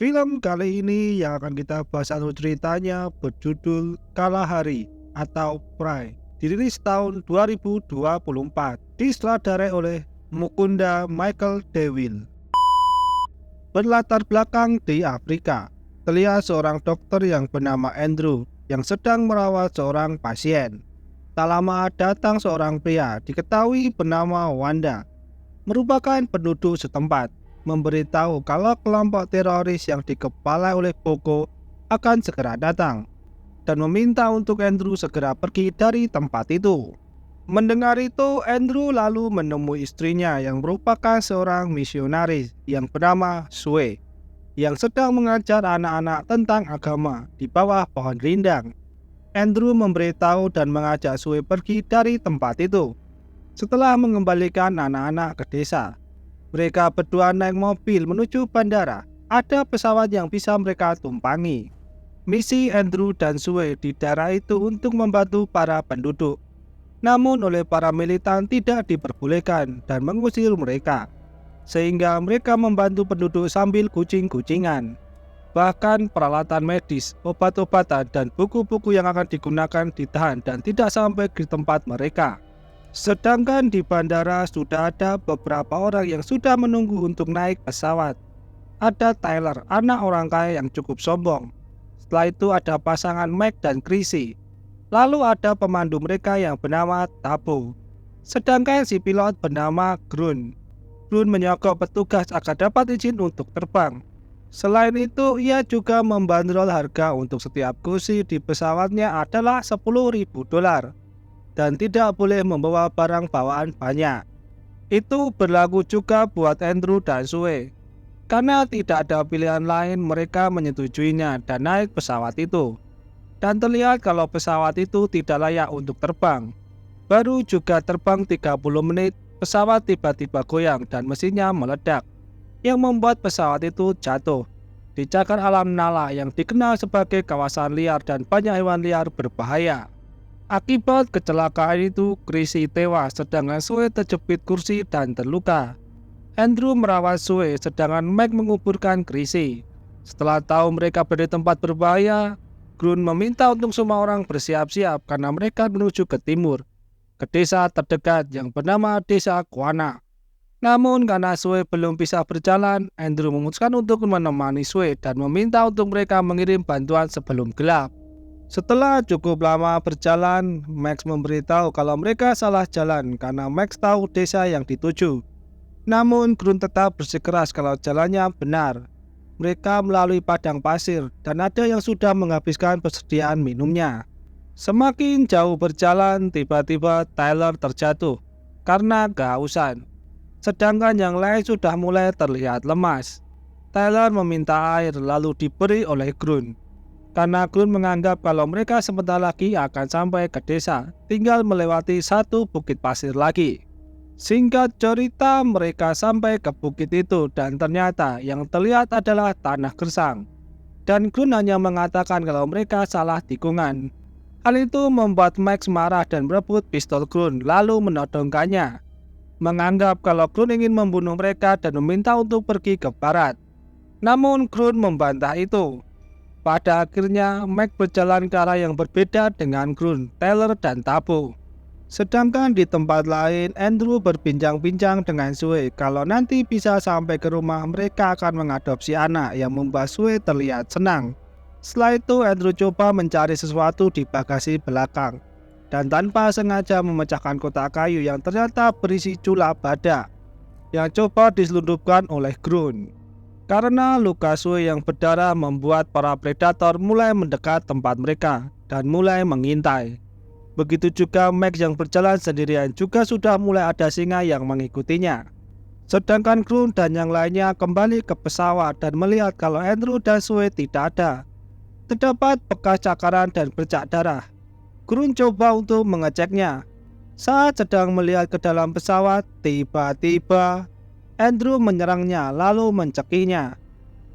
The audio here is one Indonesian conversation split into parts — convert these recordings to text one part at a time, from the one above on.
Film kali ini yang akan kita bahas alur ceritanya berjudul Kalahari atau Pride. Dirilis tahun 2024, disutradarai oleh Mukunda Michael Dewil. Berlatar belakang di Afrika, terlihat seorang dokter yang bernama Andrew yang sedang merawat seorang pasien. Tak lama datang seorang pria diketahui bernama Wanda, merupakan penduduk setempat, memberitahu kalau kelompok teroris yang dikepalai oleh Boko akan segera datang dan meminta untuk Andrew segera pergi dari tempat itu. Mendengar itu, Andrew lalu menemui istrinya yang merupakan seorang misionaris yang bernama Sue, yang sedang mengajar anak-anak tentang agama di bawah pohon rindang. Andrew memberitahu dan mengajak Sue pergi dari tempat itu. Setelah mengembalikan anak-anak ke desa, mereka berdua naik mobil menuju bandara. Ada pesawat yang bisa mereka tumpangi. Misi Andrew dan Sue di daerah itu untuk membantu para penduduk. Namun oleh para militan tidak diperbolehkan dan mengusir mereka, sehingga mereka membantu penduduk sambil kucing-kucingan. Bahkan peralatan medis, obat-obatan, dan buku-buku yang akan digunakan ditahan dan tidak sampai di tempat mereka. Sedangkan di bandara sudah ada beberapa orang yang sudah menunggu untuk naik pesawat. Ada Tyler, anak orang kaya yang cukup sombong. Setelah itu ada pasangan Mike dan Chrissy. Lalu ada pemandu mereka yang bernama Tabo. Sedangkan si pilot bernama Grun. Grun menyogok petugas agar dapat izin untuk terbang. Selain itu, ia juga membandrol harga untuk setiap kursi di pesawatnya adalah $10.000. Dan tidak boleh membawa barang bawaan banyak. Itu berlaku juga buat Andrew dan Sue. Karena tidak ada pilihan lain, mereka menyetujuinya dan naik pesawat itu. Dan terlihat kalau pesawat itu tidak layak untuk terbang. Baru juga terbang 30 menit, pesawat tiba-tiba goyang dan mesinnya meledak, yang membuat pesawat itu jatuh di cagar alam Nala yang dikenal sebagai kawasan liar dan banyak hewan liar berbahaya. Akibat kecelakaan itu, Chrissy tewas sedangkan Sue terjepit kursi dan terluka. Andrew merawat Sue sedangkan Mike menguburkan Chrissy. Setelah tahu mereka berada di tempat berbahaya, Grun meminta untuk semua orang bersiap-siap karena mereka menuju ke timur, ke desa terdekat yang bernama Desa Kuana. Namun karena Sue belum bisa berjalan, Andrew memutuskan untuk menemani Sue dan meminta untuk mereka mengirim bantuan sebelum gelap. Setelah cukup lama berjalan, Max memberitahu kalau mereka salah jalan karena Max tahu desa yang dituju. Namun Grun tetap bersikeras kalau jalannya benar. Mereka melalui padang pasir dan ada yang sudah menghabiskan persediaan minumnya. Semakin jauh berjalan, tiba-tiba Tyler terjatuh karena kehausan. Sedangkan yang lain sudah mulai terlihat lemas. Tyler meminta air lalu diberi oleh Grun. Karena Grun menganggap kalau mereka sebentar lagi akan sampai ke desa, tinggal melewati satu bukit pasir lagi. Singkat cerita, mereka sampai ke bukit itu dan ternyata yang terlihat adalah tanah gersang. Dan Grun hanya mengatakan kalau mereka salah tikungan. Hal itu membuat Max marah dan merebut pistol Grun lalu menodongkannya, menganggap kalau Grun ingin membunuh mereka dan meminta untuk pergi ke barat. Namun Grun membantah itu. Pada akhirnya, Mike berjalan ke arah yang berbeda dengan Grun, Tyler, dan Tabo. Sedangkan di tempat lain, Andrew berbincang-bincang dengan Sue kalau nanti bisa sampai ke rumah mereka akan mengadopsi anak yang membuat Sue terlihat senang. Setelah itu, Andrew coba mencari sesuatu di bagasi belakang dan tanpa sengaja memecahkan kotak kayu yang ternyata berisi cula badak yang coba diselundupkan oleh Grun. Karena luka Sue yang berdarah membuat para predator mulai mendekat tempat mereka dan mulai mengintai. Begitu juga Max yang berjalan sendirian juga sudah mulai ada singa yang mengikutinya. Sedangkan Grun dan yang lainnya kembali ke pesawat dan melihat kalau Andrew dan Sue tidak ada. Terdapat bekas cakaran dan bercak darah. Grun coba untuk mengeceknya. Saat sedang melihat ke dalam pesawat, tiba-tiba Andrew menyerangnya lalu mencekinya.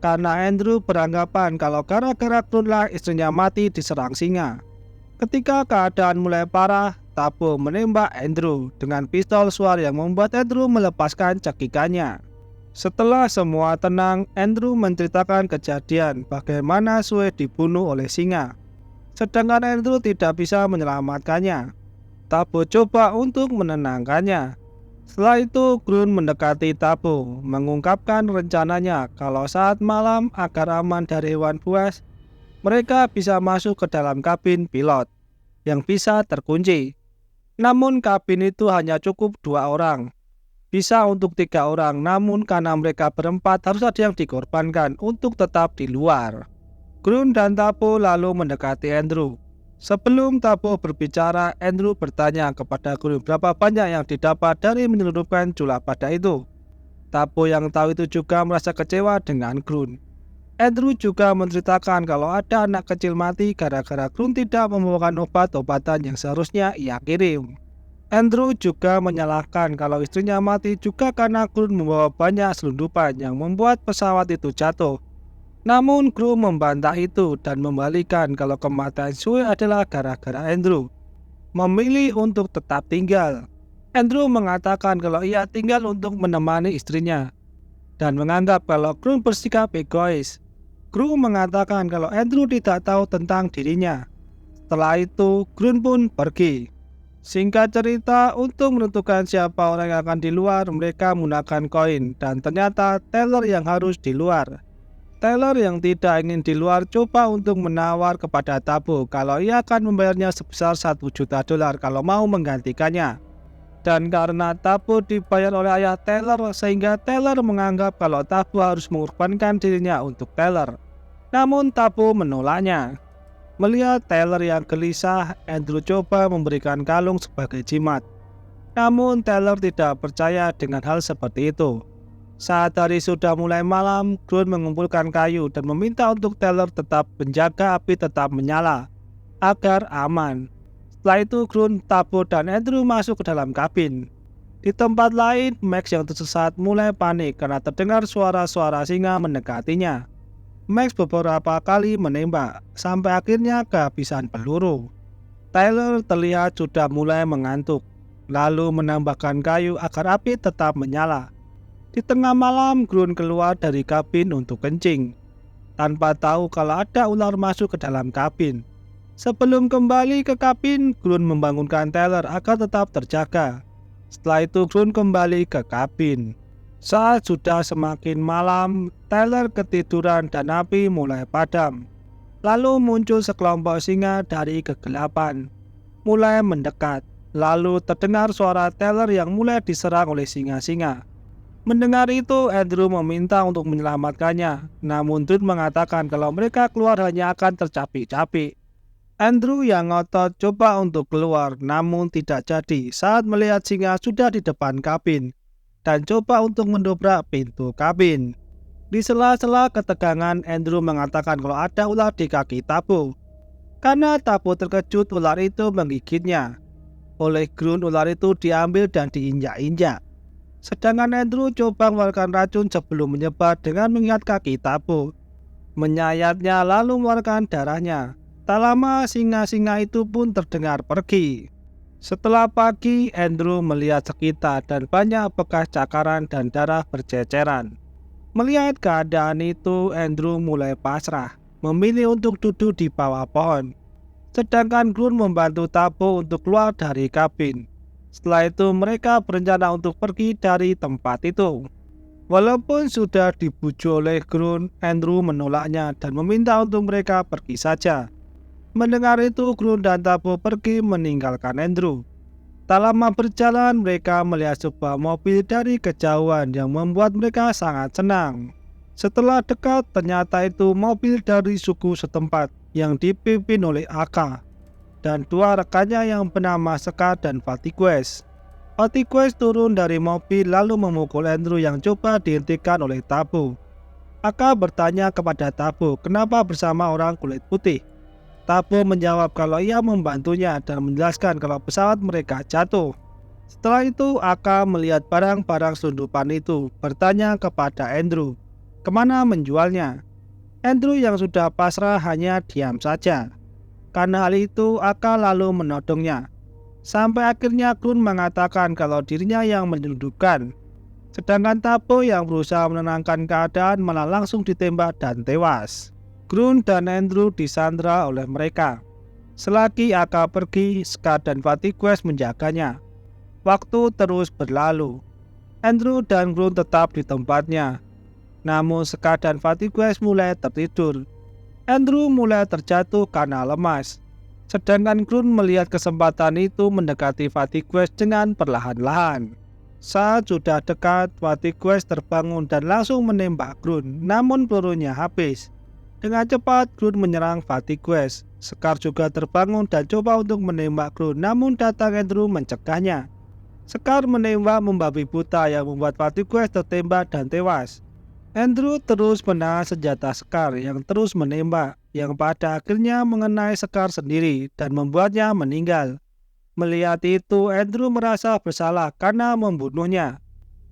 Karena Andrew beranggapan kalau gara-gara Grunlah istrinya mati diserang singa. Ketika keadaan mulai parah, Tabo menembak Andrew dengan pistol suar yang membuat Andrew melepaskan cekikannya. Setelah semua tenang, Andrew menceritakan kejadian bagaimana Sue dibunuh oleh singa. Sedangkan Andrew tidak bisa menyelamatkannya. Tabo coba untuk menenangkannya. Setelah itu, Grun mendekati Tabo, mengungkapkan rencananya kalau saat malam agar aman dari hewan buas, mereka bisa masuk ke dalam kabin pilot yang bisa terkunci. Namun kabin itu hanya cukup 2 orang. Bisa untuk 3 orang, namun karena mereka berempat harus ada yang dikorbankan untuk tetap di luar. Grun dan Tabo lalu mendekati Andrew. Sebelum Tabo berbicara, Andrew bertanya kepada Grun berapa banyak yang didapat dari menyelundupkan jula pada itu. Tabo yang tahu itu juga merasa kecewa dengan Grun. Andrew juga menceritakan kalau ada anak kecil mati gara-gara Grun tidak membawakan obat-obatan yang seharusnya ia kirim. Andrew juga menyalahkan kalau istrinya mati juga karena Grun membawa banyak selundupan yang membuat pesawat itu jatuh. Namun Grun membantah itu dan membalikan kalau kematian Sue adalah gara-gara Andrew memilih untuk tetap tinggal. Andrew mengatakan kalau ia tinggal untuk menemani istrinya dan menganggap kalau Grun bersikap egois. Grun mengatakan kalau Andrew tidak tahu tentang dirinya. Setelah itu, Grun pun pergi. Singkat cerita, untuk menentukan siapa orang yang akan di luar, mereka menggunakan koin dan ternyata Taylor yang harus di luar. Taylor yang tidak ingin di luar coba untuk menawar kepada Tabo kalau ia akan membayarnya sebesar $1 juta kalau mau menggantikannya. Dan karena Tabo dibayar oleh ayah Taylor, sehingga Taylor menganggap kalau Tabo harus mengorbankan dirinya untuk Taylor. Namun Tabo menolaknya. Melihat Taylor yang gelisah, Andrew coba memberikan kalung sebagai jimat. Namun Taylor tidak percaya dengan hal seperti itu. Saat hari sudah mulai malam, Grun mengumpulkan kayu dan meminta untuk Taylor tetap menjaga api tetap menyala agar aman. Setelah itu Grun, Tabo, dan Andrew masuk ke dalam kabin. Di tempat lain, Max yang tersesat mulai panik karena terdengar suara-suara singa mendekatinya. Max beberapa kali menembak sampai akhirnya kehabisan peluru. Taylor terlihat sudah mulai mengantuk, lalu menambahkan kayu agar api tetap menyala. Di tengah malam, Grun keluar dari kabin untuk kencing, tanpa tahu kalau ada ular masuk ke dalam kabin. Sebelum kembali ke kabin, Grun membangunkan Taylor agar tetap terjaga. Setelah itu, Grun kembali ke kabin. Saat sudah semakin malam, Taylor ketiduran dan api mulai padam. Lalu muncul sekelompok singa dari kegelapan, mulai mendekat. Lalu terdengar suara Taylor yang mulai diserang oleh singa-singa. Mendengar itu, Andrew meminta untuk menyelamatkannya, namun Grun mengatakan kalau mereka keluar hanya akan tercapik-capik. Andrew yang ngotot coba untuk keluar, namun tidak jadi saat melihat singa sudah di depan kabin dan coba untuk mendobrak pintu kabin. Di sela-sela ketegangan, Andrew mengatakan kalau ada ular di kaki Tabo. Karena Tabo terkejut, ular itu menggigitnya. Oleh Grun, ular itu diambil dan diinjak-injak. Sedangkan Andrew coba mengeluarkan racun sebelum menyebar dengan mengikat kaki Tabo. Menyayatnya lalu mengeluarkan darahnya. Tak lama singa-singa itu pun terdengar pergi. Setelah pagi, Andrew melihat sekitar dan banyak bekas cakaran dan darah berceceran. Melihat keadaan itu, Andrew mulai pasrah, memilih untuk duduk di bawah pohon. Sedangkan Grun membantu Tabo untuk keluar dari kabin. Setelah itu mereka berencana untuk pergi dari tempat itu. Walaupun sudah dibujuk oleh Grun, Andrew menolaknya dan meminta untuk mereka pergi saja. Mendengar itu, Grun dan Tabo pergi meninggalkan Andrew. Tak lama berjalan, mereka melihat sebuah mobil dari kejauhan yang membuat mereka sangat senang. Setelah dekat, ternyata itu mobil dari suku setempat yang dipimpin oleh Aka dan 2 rekannya yang bernama Scar dan Fatigues. Fatigues turun dari mobil lalu memukul Andrew yang coba dihentikan oleh Tabo. Aka bertanya kepada Tabo kenapa bersama orang kulit putih. Tabo menjawab kalau ia membantunya dan menjelaskan kalau pesawat mereka jatuh. Setelah itu Aka melihat barang-barang selundupan itu, bertanya kepada Andrew kemana menjualnya. Andrew yang sudah pasrah hanya diam saja. Karena hal itu, Aka lalu menodongnya. Sampai akhirnya Grun mengatakan kalau dirinya yang menyelundupkan. Sedangkan Tabo yang berusaha menenangkan keadaan malah langsung ditembak dan tewas. Grun dan Andrew disandra oleh mereka. Selagi Aka pergi, Scar dan Fatigues menjaganya. Waktu terus berlalu. Andrew dan Grun tetap di tempatnya. Namun Scar dan Fatigues mulai tertidur. Andrew mulai terjatuh karena lemas. Sedangkan Grun melihat kesempatan itu mendekati Fatigues dengan perlahan-lahan. Saat sudah dekat, Fatigues terbangun dan langsung menembak Grun, namun pelurunya habis. Dengan cepat, Grun menyerang Fatigues. Scar juga terbangun dan coba untuk menembak Grun, namun datang Andrew mencegahnya. Scar menembak membabi buta yang membuat Fatigues tertembak dan tewas. Andrew terus menahan senjata Scar yang terus menembak, yang pada akhirnya mengenai Scar sendiri dan membuatnya meninggal. Melihat itu, Andrew merasa bersalah karena membunuhnya.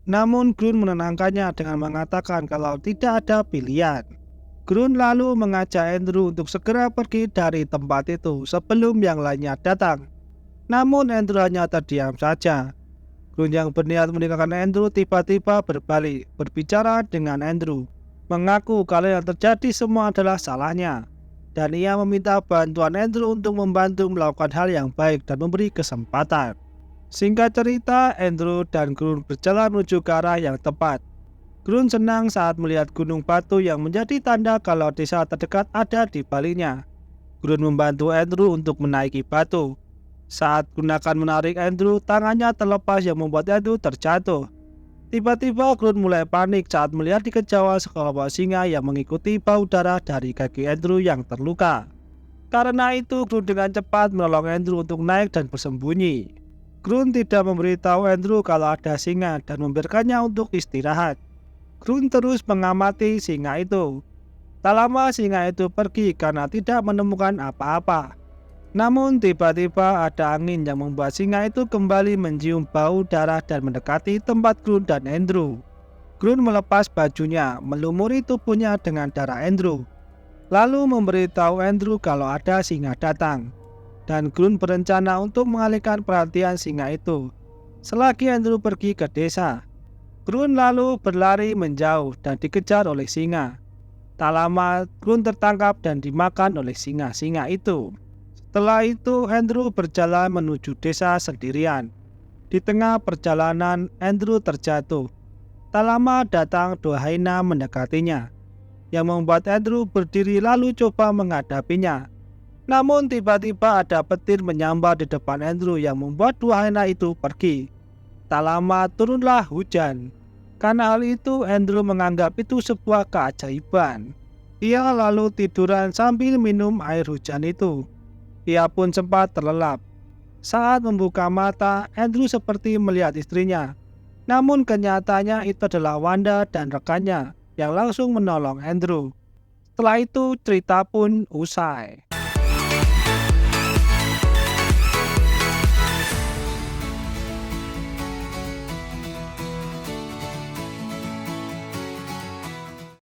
Namun Grun menenangkannya dengan mengatakan kalau tidak ada pilihan. Grun lalu mengajak Andrew untuk segera pergi dari tempat itu sebelum yang lainnya datang. Namun Andrew hanya terdiam saja. Grun yang berniat meninggalkan Andrew tiba-tiba berbalik, berbicara dengan Andrew, mengaku kalau yang terjadi semua adalah salahnya. Dan ia meminta bantuan Andrew untuk membantu melakukan hal yang baik dan memberi kesempatan. Singkat cerita, Andrew dan Grun berjalan menuju ke arah yang tepat. Grun senang saat melihat gunung batu yang menjadi tanda kalau desa terdekat ada di baliknya. Grun membantu Andrew untuk menaiki batu. Saat Grun akan menarik Andrew, tangannya terlepas yang membuat Andrew terjatuh. Tiba-tiba Grun mulai panik saat melihat di kejauhan sekelompok singa yang mengikuti bau darah dari kaki Andrew yang terluka. Karena itu, Grun dengan cepat menolong Andrew untuk naik dan bersembunyi. Grun tidak memberitahu Andrew kalau ada singa dan membiarkannya untuk istirahat. Grun terus mengamati singa itu. Tak lama singa itu pergi karena tidak menemukan apa-apa. Namun tiba-tiba ada angin yang membuat singa itu kembali mencium bau darah dan mendekati tempat Grun dan Andrew. Grun melepas bajunya, melumuri tubuhnya dengan darah Andrew, lalu memberitahu Andrew kalau ada singa datang. Dan Grun berencana untuk mengalihkan perhatian singa itu. Selagi Andrew pergi ke desa, Grun lalu berlari menjauh dan dikejar oleh singa. Tak lama, Grun tertangkap dan dimakan oleh singa-singa itu. Setelah itu, Andrew berjalan menuju desa sendirian. Di tengah perjalanan, Andrew terjatuh. Tak lama datang dua hyena mendekatinya, yang membuat Andrew berdiri lalu coba menghadapinya. Namun tiba-tiba ada petir menyambar di depan Andrew yang membuat dua hyena itu pergi. Tak lama turunlah hujan. Karena hal itu, Andrew menganggap itu sebuah keajaiban. Ia lalu tiduran sambil minum air hujan itu. Ia pun sempat terlelap. Saat membuka mata, Andrew seperti melihat istrinya. Namun kenyataannya itu adalah Wanda dan rekannya yang langsung menolong Andrew. Setelah itu cerita pun usai.